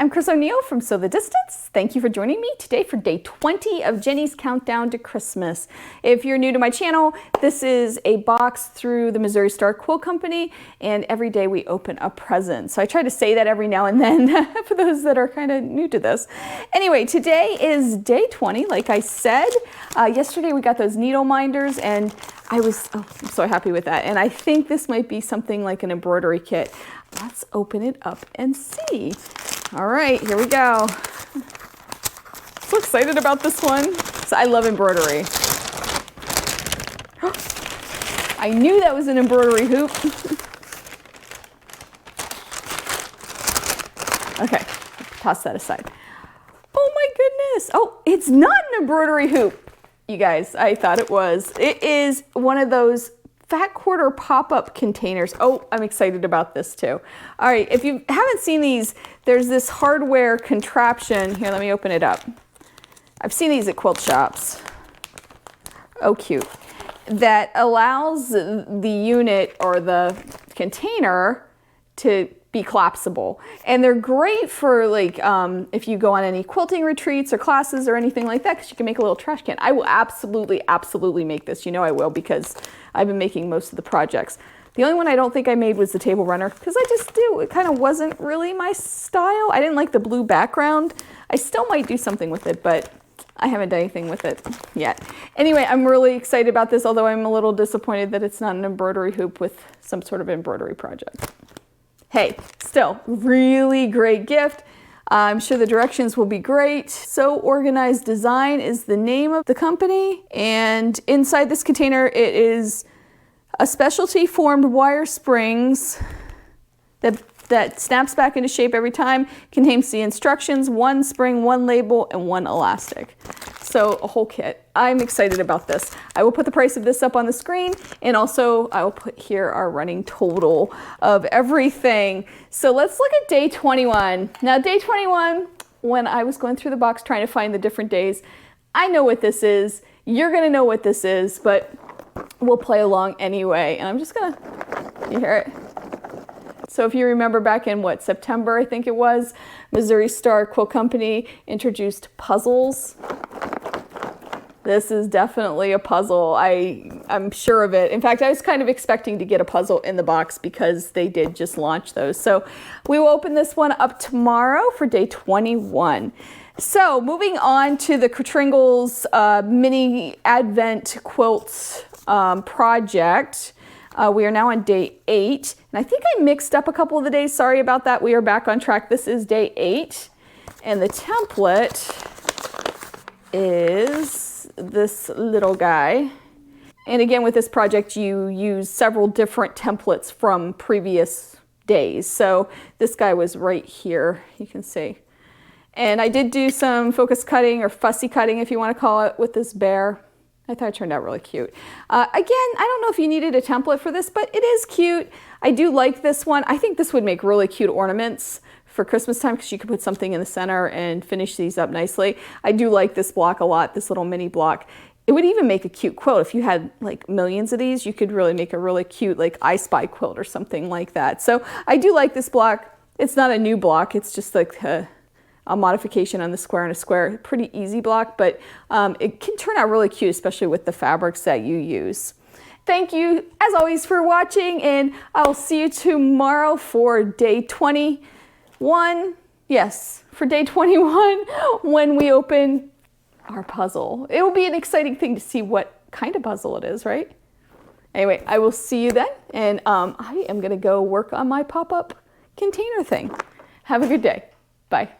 I'm Chris O'Neill from Sew the Distance. Thank you for joining me today for day 20 of Jenny's Countdown to Christmas. If you're new to my channel, this is a box through the Missouri Star Quilt Company, and every day we open a present. So I try to say that every now and then for those that are kind of new to this. Anyway, today is day 20, like I said. Yesterday we got those needle minders, and I'm so happy with that. And I think this might be something like an embroidery kit. Let's open it up and see. All right, here we go. So excited about this one. So I love embroidery. I knew that was an embroidery hoop. Okay, toss that aside. Oh my goodness. Oh, it's not an embroidery hoop. You guys, I thought it was. It is one of those fat quarter pop-up containers. Oh, I'm excited about this too. All right, if you haven't seen these, there's this hardware contraption. Here, let me open it up. I've seen these at quilt shops. Oh, cute. That allows the unit or the container to be collapsible. And they're great for like if you go on any quilting retreats or classes or anything like that, because you can make a little trash can. I will absolutely make this. You know I will, because I've been making most of the projects. The only one I don't think I made was the table runner, because it kind of wasn't really my style. I didn't like the blue background. I still might do something with it, but I haven't done anything with it yet. Anyway, I'm really excited about this, although I'm a little disappointed that it's not an embroidery hoop with some sort of embroidery project. Hey, still, really great gift. I'm sure the directions will be great. Sew Organized Design is the name of the company. And inside this container, it is a specialty formed wire springs that snaps back into shape every time, contains the instructions, one spring, one label, and one elastic. So a whole kit. I'm excited about this. I will put the price of this up on the screen, and also I will put here our running total of everything. So let's look at day 21. Now day 21, when I was going through the box trying to find the different days, I know what this is. You're gonna know what this is, but we'll play along anyway. And I'm just gonna, you hear it? So if you remember back in September, I think it was, Missouri Star Quilt Company introduced puzzles. This is definitely a puzzle. I'm sure of it. In fact, I was kind of expecting to get a puzzle in the box because they did just launch those. So we will open this one up tomorrow for day 21. So moving on to the Kringle's mini Advent quilts project. We are now on day 8, and I think I mixed up a couple of the days. Sorry about that. We are back on track. This is day 8, and the template is this little guy. And again, with this project, you use several different templates from previous days. So this guy was right here, you can see. And I did do some focus cutting or fussy cutting, if you want to call it, with this bear. I thought it turned out really cute. Again, I don't know if you needed a template for this, but it is cute. I do like this one. I think this would make really cute ornaments for Christmas time, because you could put something in the center and finish these up nicely. I do like this block a lot, this little mini block. It would even make a cute quilt. If you had like millions of these, you could really make a really cute like I Spy quilt or something like that. So I do like this block. It's not a new block. It's just like a modification on the square and a square. Pretty easy block, but it can turn out really cute, especially with the fabrics that you use. Thank you, as always, for watching, and I'll see you tomorrow for day 21. Yes, for day 21, when we open our puzzle. It will be an exciting thing to see what kind of puzzle it is, right? Anyway, I will see you then, and I am gonna go work on my pop-up container thing. Have a good day. Bye.